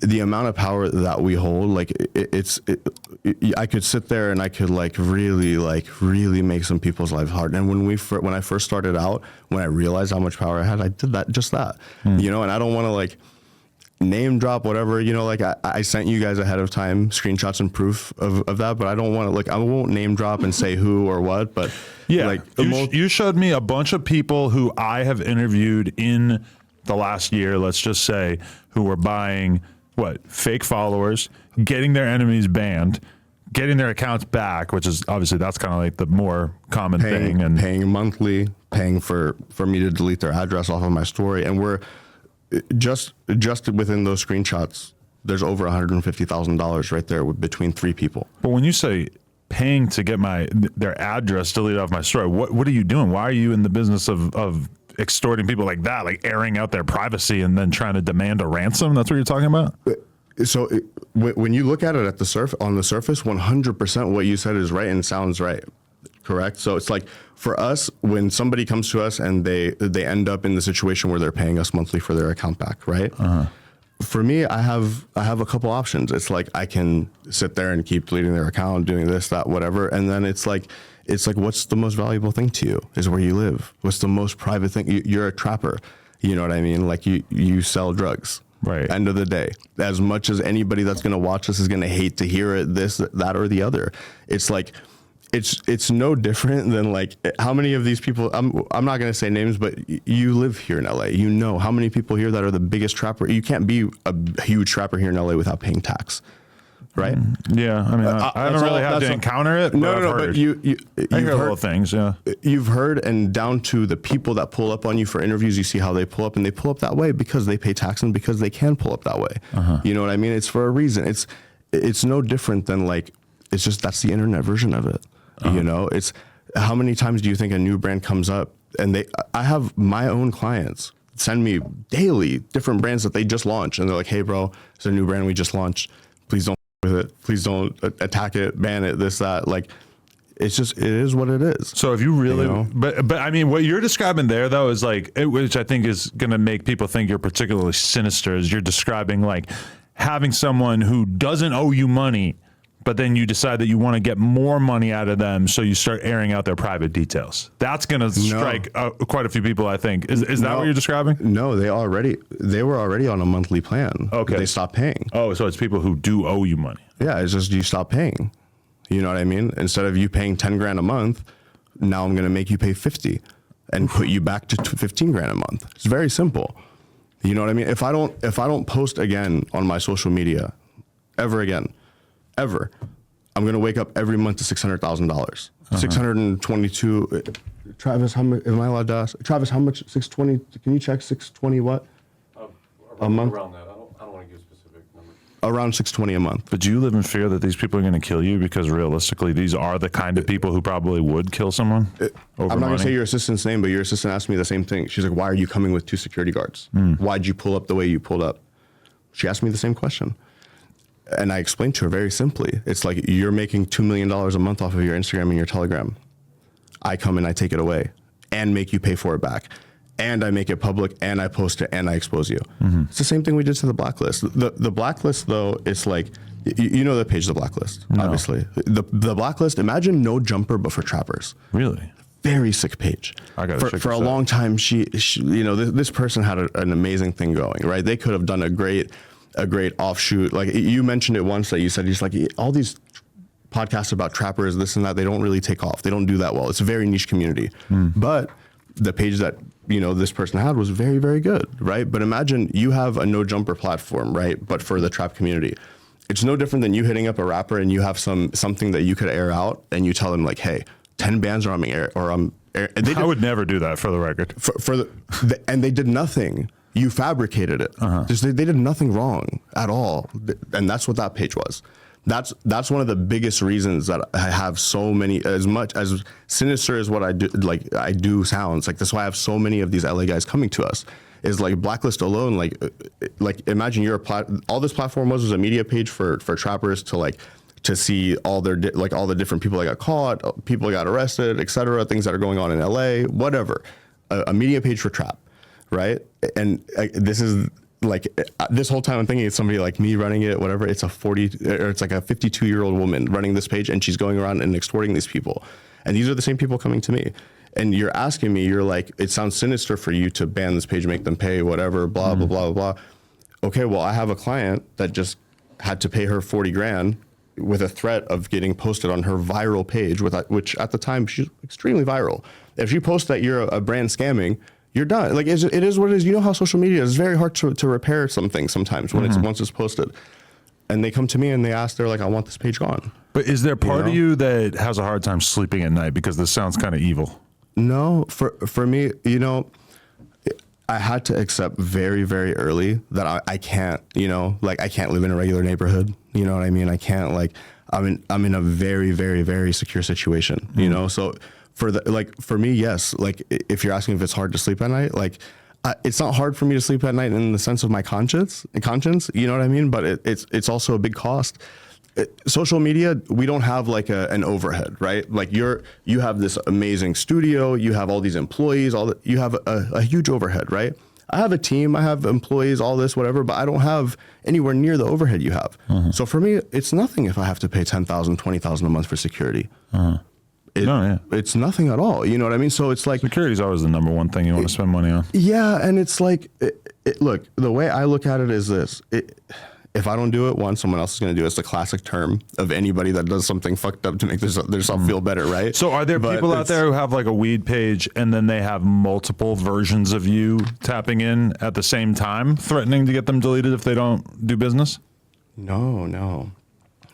the amount of power that we hold, like I could sit there and I could really make some people's lives hard. And when I first started out, when I realized how much power I had, I did just that, you know, and I don't want to like name drop whatever, you know, like I sent you guys ahead of time screenshots and proof of that, but I don't want to, like, I won't name drop and say who or what, but yeah, like you showed me a bunch of people who I have interviewed in the last year, let's just say, who were buying fake followers, getting their enemies banned, getting their accounts back, which is obviously that's kind of like the more common thing, and paying monthly, paying for me to delete their address off of my story. And we're just within those screenshots, there's over $150,000 right there between 3 people. But when you say paying to get their address deleted off my story, what are you doing? Why are you in the business of extorting people like that, like airing out their privacy and then trying to demand a ransom? That's what you're talking about? So when you look at it on the surface, 100% what you said is right and sounds right. Correct. So it's like for us, when somebody comes to us and they end up in the situation where they're paying us monthly for their account back, right? For me, I have a couple options. It's like I can sit there and keep deleting their account, doing this, that, whatever, and then it's like what's the most valuable thing to you is where you live. What's the most private thing? You're a trapper. You know what I mean? Like you sell drugs. Right. End of the day, as much as anybody that's going to watch this is going to hate to hear it, this, that, or the other, it's like. It's no different than like how many of these people, I'm not going to say names, but you live here in LA, you know how many people here that are the biggest trapper. You can't be a huge trapper here in LA without paying tax, right? Yeah, I mean, I haven't really had to encounter it. No, but I hear little things, yeah. You've heard, and down to the people that pull up on you for interviews, you see how they pull up, and they pull up that way because they pay tax and because they can pull up that way. You know what I mean? It's for a reason. It's no different than like, it's just, that's the internet version of it. You know, it's how many times do you think a new brand comes up and I have my own clients send me daily different brands that they just launched. And they're like, hey bro, it's a new brand we just launched. Please don't with it. Please don't attack it, ban it, this, that. Like, it is what it is. So if you really, you know? but I mean, what you're describing there though is like, which I think is going to make people think you're particularly sinister, is you're describing like having someone who doesn't owe you money, but then you decide that you want to get more money out of them, so you start airing out their private details. That's going to strike quite a few people, I think. Is that what you're describing? No, they were already on a monthly plan. Okay. They stopped paying. Oh, so it's people who do owe you money. Yeah, it's just you stop paying. You know what I mean? Instead of you paying 10 grand a month, now I'm going to make you pay 50 and put you back to 15 grand a month. It's very simple. You know what I mean? If I don't post again on my social media ever again, ever, I'm going to wake up every month to $600,000. 622. Travis, how much am I allowed to ask? Travis, how much? 620. Can you check 620 what? A month? Around that. I don't want to give specific numbers. Around 620 a month. But do you live in fear that these people are going to kill you? Because realistically, these are the kind of people who probably would kill someone. I'm not going to say your assistant's name, but your assistant asked me the same thing. She's like, why are you coming with 2 security guards? Why'd you pull up the way you pulled up? She asked me the same question. And I explained to her very simply, it's like you're making $2 million a month off of your Instagram and your Telegram. I come and I take it away and make you pay for it back. And I make it public and I post it and I expose you. It's the same thing we did to the blacklist. The blacklist though, it's like, you know the page, the blacklist, obviously. The blacklist, imagine No Jumper, but for trappers. Really? Very sick page. I gotta for a long time, she you know, this person had an amazing thing going, right? They could have done a great offshoot. Like you mentioned it once that you said, just like all these podcasts about trappers, this and that, they don't really take off. They don't do that well. It's a very niche community. But the page that, you know, this person had was very, very good, right? But imagine you have a No Jumper platform, right? But for the trap community, it's no different than you hitting up a rapper and you have something that you could air out and you tell them like, hey, 10 bands are on me air, or I would never do that, for the record. And they did nothing. You fabricated it. Just they did nothing wrong at all, and that's what that page was. That's one of the biggest reasons that I have so many, as much as sinister as what I do, like I do sounds like. That's why I have so many of these LA guys coming to us. Is like Blacklist alone, like imagine all this platform was a media page for trappers to see all all the different people that got caught, people that got arrested, etc., things that are going on in LA, whatever. A media page for trap. Right. And this is like this whole time I'm thinking it's somebody like me running it, whatever. It's a 40 or it's like a 52-year-old woman running this page, and she's going around and extorting these people. And these are the same people coming to me. And you're asking me, you're like, it sounds sinister for you to ban this page, make them pay, whatever, blah, blah, blah, blah, blah. Okay, well, I have a client that just had to pay her 40 grand with a threat of getting posted on her viral page, which at the time, she's extremely viral. If you post that you're a brand scamming, you're done. Like, it is what it is. You know how social media is. It's very hard to repair something sometimes when once it's posted. And they come to me and they ask, they're like, I want this page gone. But is there part of you that has a hard time sleeping at night because this sounds kind of evil? No, for me, I had to accept very, very early that I can't, I can't live in a regular neighborhood. You know what I mean? I can't, I'm in a very, very, very secure situation, So for me, yes, if you're asking if it's hard to sleep at night, it's not hard for me to sleep at night in the sense of my conscience, you know what I mean? But it's also a big cost. Social media, we don't have an overhead, right? Like you have this amazing studio, you have all these employees, you have a huge overhead, right? I have a team, I have employees, all this, whatever, but I don't have anywhere near the overhead you have. So for me, it's nothing if I have to pay $10,000, $20,000 a month for security. It's nothing at all. You know what I mean? So it's like security is always the number one thing you want to spend money on. Yeah, and it's like, look, the way I look at it is this. If I don't do it once, someone else is going to do it. It's the classic term of anybody that does something fucked up to make themselves feel better, right? So are there people out there who have a weed page and then they have multiple versions of you tapping in at the same time, threatening to get them deleted if they don't do business? No.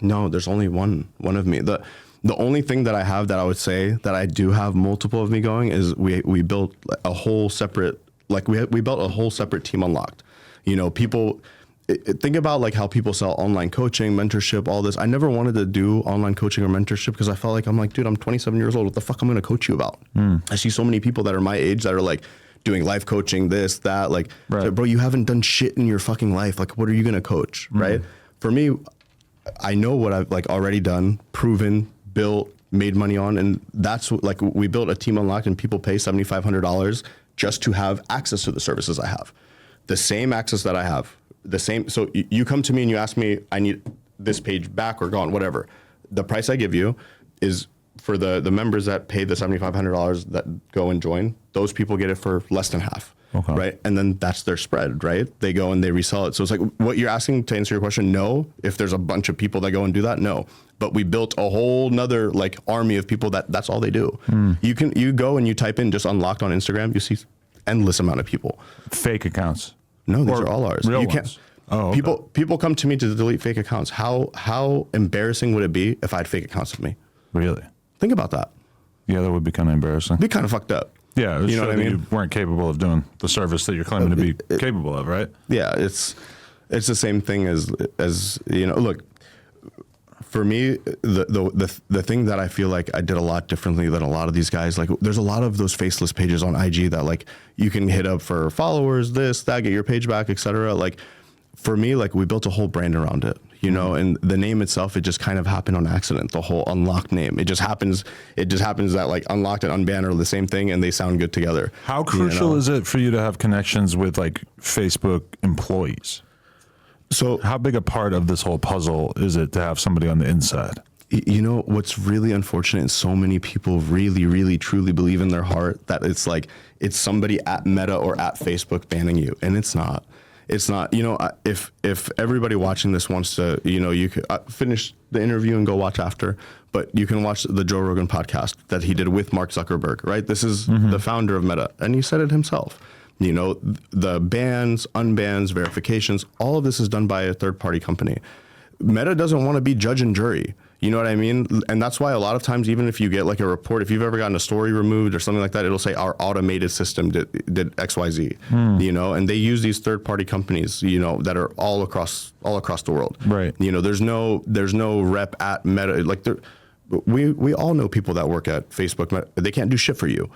There's only one of me. The only thing that I have that I would say that I do have multiple of me going is we built a whole separate, we built a whole separate team Unlocked. People think about how people sell online coaching, mentorship, all this. I never wanted to do online coaching or mentorship because I felt I'm dude, I'm 27 years old. What the fuck I'm going to coach you about? I see so many people that are my age that are doing life coaching, this, that, right. Bro, you haven't done shit in your fucking life. What are you going to coach? Right. For me, I know what I've already done, proven, built, made money on. And that's we built a team Unlocked and people pay $7,500 just to have access to the services I have. The same access that I have. So you come to me and you ask me, I need this page back or gone, whatever. The price I give you is for the members that pay the $7,500 that go and join. Those people get it for less than half, right? And then that's their spread, right? They go and they resell it. So it's what you're asking, to answer your question, no. If there's a bunch of people that go and do that, no. But we built a whole nother army of people that's all they do. You go and you type in just Unlocked on Instagram, you see endless amount of people. Fake accounts. No, these are all ours. Real you ones. Okay. People come to me to delete fake accounts. How embarrassing would it be if I had fake accounts of me? Really? Think about that. Yeah, that would be kind of embarrassing. Be kind of fucked up. Yeah, you know what I mean. You weren't capable of doing the service that you're claiming to be capable of, right? Yeah, it's the same thing as Look, for me, the thing that I feel like I did a lot differently than a lot of these guys, there's a lot of those faceless pages on IG that you can hit up for followers, this, that, get your page back, etc. For me, we built a whole brand around it, and the name itself, it just kind of happened on accident. The whole Unlocked name, it just happens that Unlocked and Unbanned are the same thing and they sound good together. How crucial is it for you to have connections with Facebook employees? So how big a part of this whole puzzle is it to have somebody on the inside? What's really unfortunate is so many people really, really, truly believe in their heart that it's somebody at Meta or at Facebook banning you. And it's not. It's not. If everybody watching this wants to, you could finish the interview and go watch after, but you can watch the Joe Rogan podcast that he did with Mark Zuckerberg, right? This is the founder of Meta, and he said it himself. The bans, unbans, verifications, all of this is done by a third-party company. Meta doesn't want to be judge and jury. You know what I mean? And that's why a lot of times, even if you get a report, if you've ever gotten a story removed or something like that, it'll say our automated system did X, Y, Z, and they use these third-party companies, that are all across the world. Right. There's no rep at Meta. We all know people that work at Facebook. They can't do shit for you.